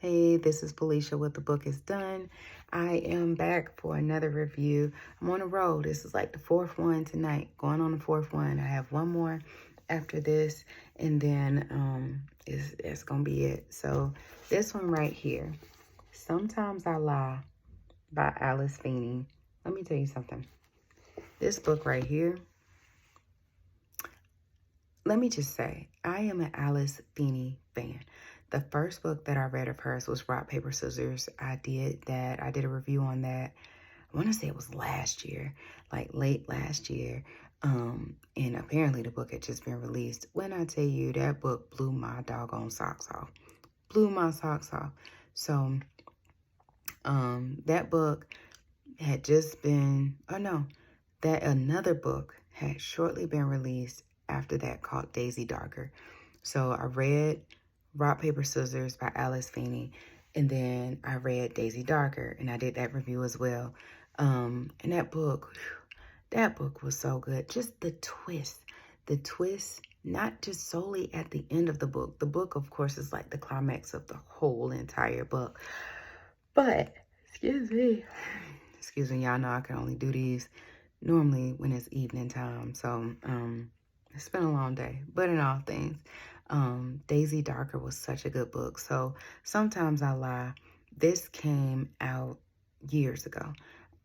Hey, this is Felicia with The Book is Done. I am back for another review. I'm on the road. This is like the fourth one tonight, going on the fourth one. I have one more after this, and then it's gonna be it. So this one right here, Sometimes I Lie by Alice Feeney. Let me tell you something. This book right here, let me just say, I am an Alice Feeney fan. The first book that I read of hers was Rock, Paper, Scissors. I did a review on that. I want to say it was last year, like late last year. And apparently the book had just been released. When I tell you that book blew my doggone socks off. Blew my socks off. So, that book had just been, that another book had shortly been released after that called Daisy Darker. So I read Rock, Paper, Scissors by Alice Feeney, and then I read Daisy Darker, and I did that review as well. And that book was so good. Just the twist, not just solely at the end of the book. The book, of course, is like the climax of the whole entire book. But, excuse me, y'all know I can only do these normally when it's evening time. So, it's been a long day, but in all things, Daisy Darker was such a good book. So Sometimes I Lie. This came out years ago.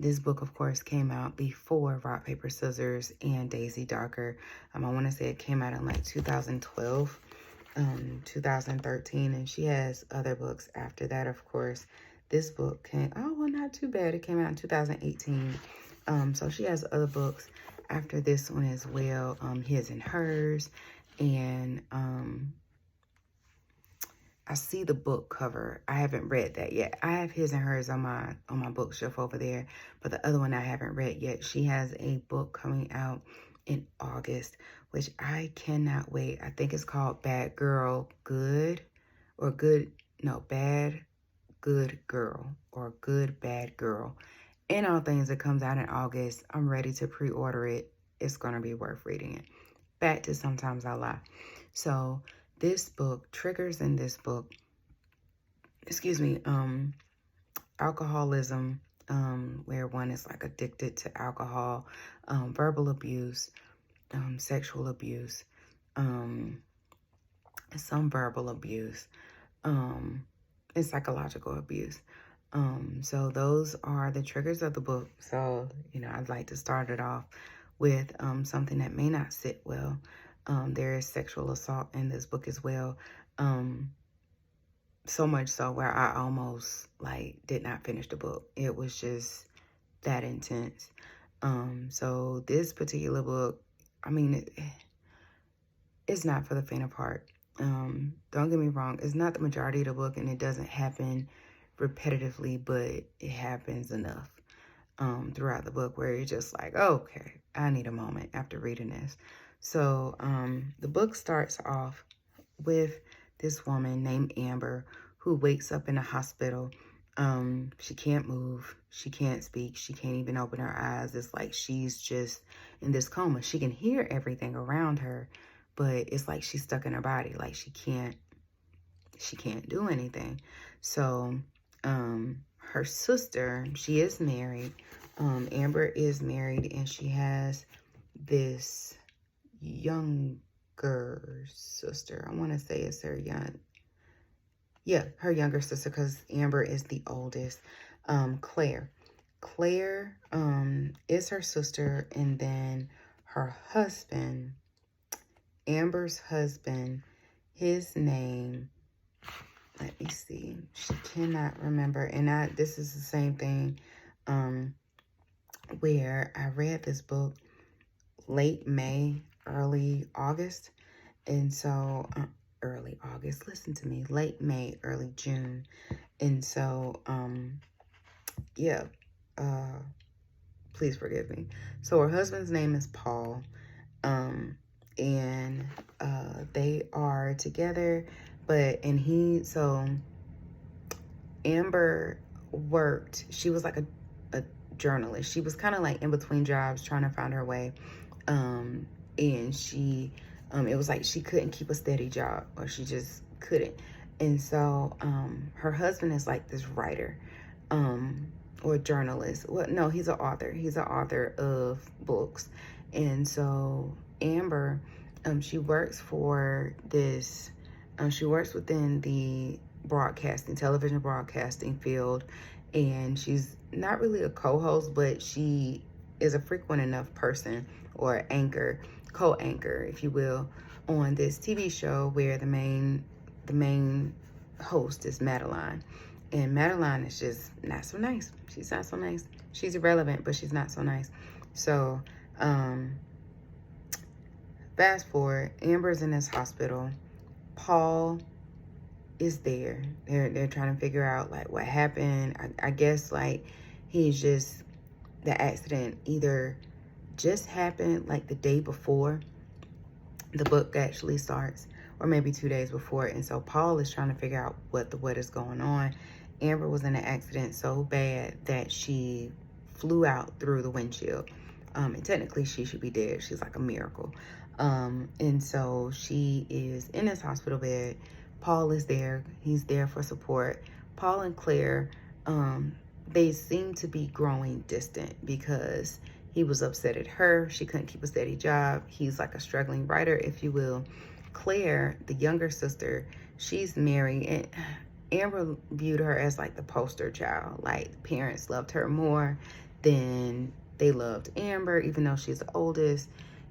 This book, of course, came out before Rock, Paper, Scissors and Daisy Darker. I want to say it came out in like 2012, 2013, and she has other books after that, of course. This book came, oh, well, not too bad. It came out in 2018. So she has other books after this one as well, His and Hers, and I see the book cover. I haven't read that yet. I have His and Hers on my bookshelf over there, but the other one I haven't read yet. She has a book coming out in August, which I cannot wait. I think it's called Bad Girl Good, or Bad Good Girl, or Good Bad Girl. In all things, it comes out in August. I'm ready to pre-order it. It's going to be worth reading it. Back to Sometimes I Lie. So this book, triggers in this book, alcoholism, where one is like addicted to alcohol, verbal abuse, sexual abuse, some verbal abuse, and psychological abuse. So those are the triggers of the book. So, I'd like to start it off with something that may not sit well. There is sexual assault in this book as well. So much so where I almost did not finish the book. It was just that intense. So this particular book, it's not for the faint of heart. Don't get me wrong. It's not the majority of the book, and it doesn't happen repetitively, but it happens enough throughout the book where you're just like, oh, okay, I need a moment after reading this. So the book starts off with this woman named Amber who wakes up in a hospital. She can't move, she can't speak, she can't even open her eyes. It's like she's just in this coma. She can hear everything around her, but it's like she's stuck in her body. Like she can't do anything. So her sister, she is married. Amber is married, and she has this younger sister. I want to say it's her younger sister, because Amber is the oldest. Claire is her sister, and then her husband, Amber's husband, his name, let me see, she cannot remember. And this is the same thing where I read this book late May, early August. And so early August, listen to me, late May, early June. And so please forgive me. So her husband's name is Paul, and they are together, so Amber worked, she was like a journalist. She was kind of like in between jobs trying to find her way. And she, it was like she couldn't keep a steady job, or she just couldn't. And so her husband is like this writer or journalist. Well, no, he's an author. He's an author of books. And so Amber, she works for this, she works within the television broadcasting field. And she's not really a co-host, but she is a frequent enough person or anchor, co-anchor, if you will, on this TV show where the main host is Madeline. And Madeline is just not so nice. She's not so nice. She's irrelevant, but she's not so nice. So, fast forward, Amber's in this hospital. Paul is there. They're trying to figure out like what happened. I guess like he's just, the accident either just happened like the day before the book actually starts, or maybe 2 days before. And so Paul is trying to figure out what is going on. Amber was in an accident so bad that she flew out through the windshield. And technically she should be dead. She's like a miracle. And so she is in this hospital bed. Paul is there. He's there for support. Paul and Claire, they seem to be growing distant because he was upset at her. She couldn't keep a steady job. He's like a struggling writer, if you will. Claire, the younger sister, she's married, and Amber viewed her as like the poster child. Like, parents loved her more than they loved Amber, even though she's the oldest.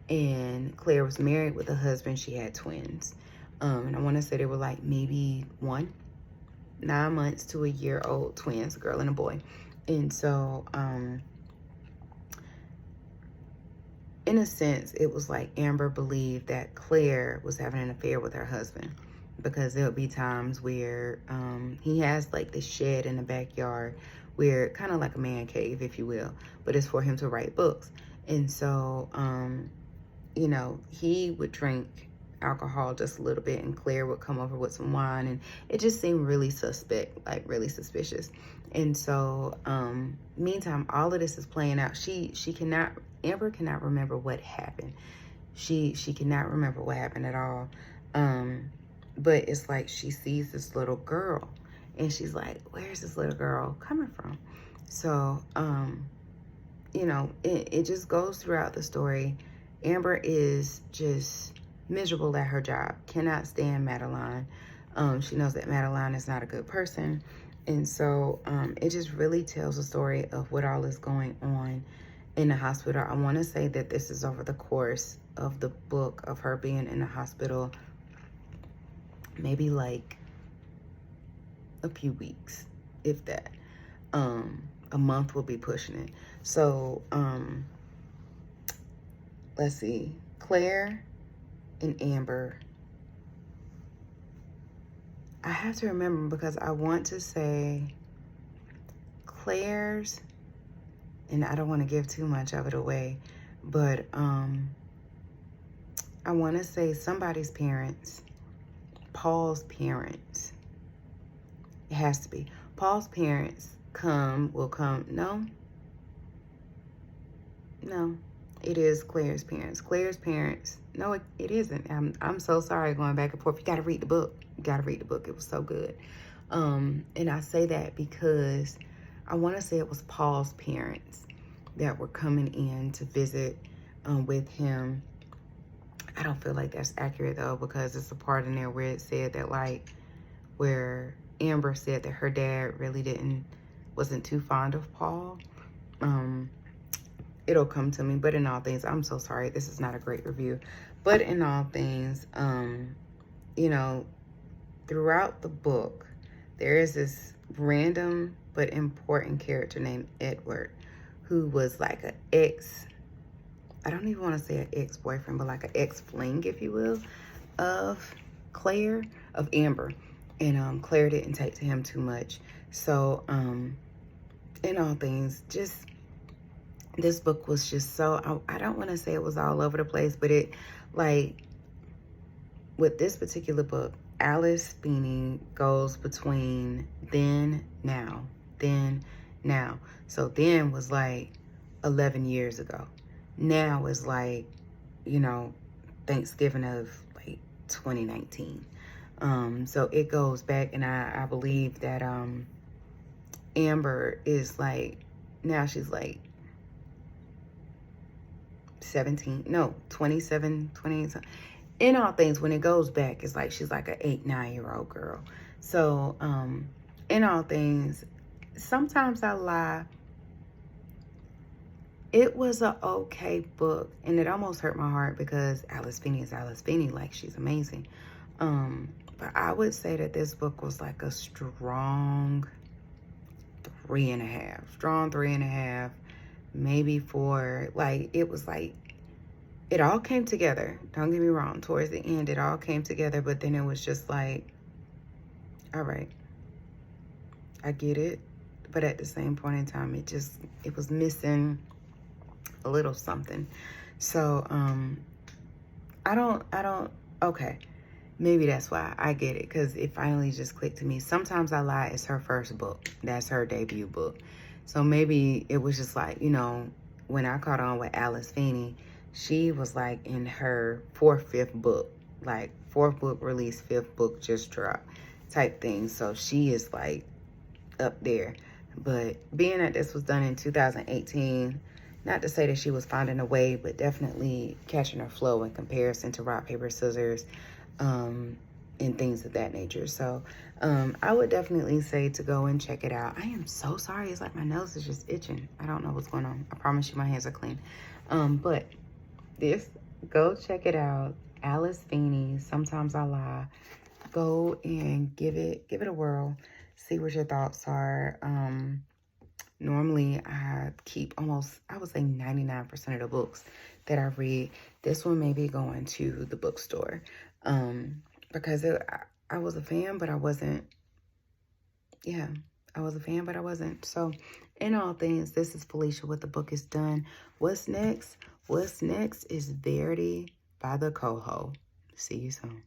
And Claire was married with a husband. She had twins. And I want to say they were like maybe 9 months to a year old twins, a girl and a boy. And so, in a sense, it was like Amber believed that Claire was having an affair with her husband, because there'll be times where he has like this shed in the backyard where, kind of like a man cave, if you will, but it's for him to write books. And so, you know, he would drink alcohol just a little bit, and Claire would come over with some wine, and it just seemed really suspect, like really suspicious. And so, meantime, all of this is playing out. Amber cannot remember what happened. She cannot remember what happened at all. But it's like she sees this little girl, and she's like, where's this little girl coming from? So, you know, it just goes throughout the story. Amber is just miserable at her job, cannot stand Madeline. She knows that Madeline is not a good person. And so it just really tells a story of what all is going on in the hospital. I want to say that this is over the course of the book, of her being in the hospital, maybe like a few weeks, if that. A month will be pushing it. So let's see, Claire and Amber, I have to remember, because I want to say Claire's, and I don't want to give too much of it away, but I want to say somebody's parents, Paul's parents. It has to be. Paul's parents will come. No, it is Claire's parents. Claire's parents. No, it isn't. I'm so sorry going back and forth. You got to read the book. You got to read the book. It was so good. And I say that because I want to say it was Paul's parents that were coming in to visit with him. I don't feel like that's accurate though, because it's a part in there where it said that, like, where Amber said that her dad really wasn't too fond of Paul. It'll come to me, but in all things, I'm so sorry. This is not a great review. But in all things, you know, throughout the book, there is this random but important character named Edward, who was like an I don't even want to say an ex-boyfriend, but like an ex-fling, if you will, of Amber. And Claire didn't take to him too much. So, in all things, just, this book was just so, I don't want to say it was all over the place, but it, like, with this particular book, Alice Feeney goes between then, now. So then was like 11 years ago. Now is like, you know, Thanksgiving of like 2019. So it goes back, and I believe that Amber is like, now she's like 17, no, 27, 28. In all things, when it goes back, it's like she's like an 8, 9-year-old girl. So in all things, Sometimes I Lie, it was a okay book, and it almost hurt my heart because Alice Feeney is Alice Feeney, like she's amazing. But I would say that this book was like a strong 3.5, maybe 4. Like, it was like, it all came together. Don't get me wrong. Towards the end, it all came together, but then it was just like, all right, I get it. But at the same point in time, it was missing a little something. So, okay. Maybe that's why I get it, because it finally just clicked to me. Sometimes I Lie is her first book. That's her debut book. So maybe it was just like, when I caught on with Alice Feeney, she was like in her 4th, 5th book. Like 4th book release, 5th book just dropped type thing. So she is like up there. But being that this was done in 2018, not to say that she was finding a way, but definitely catching her flow in comparison to Rock, Paper, Scissors, and things of that nature. So I would definitely say to go and check it out. I am so sorry. It's like my nose is just itching. I don't know what's going on. I promise you my hands are clean. But go check it out. Alice Feeney, Sometimes I Lie. Go and give it a whirl. See what your thoughts are. Normally, I keep almost, I would say 99% of the books that I read. This one may be going to the bookstore. Because I was a fan, but I wasn't. Yeah, I was a fan, but I wasn't. So, in all things, this is Felicia with The Book Is Done. What's next? What's next is Verity by the Coho. See you soon.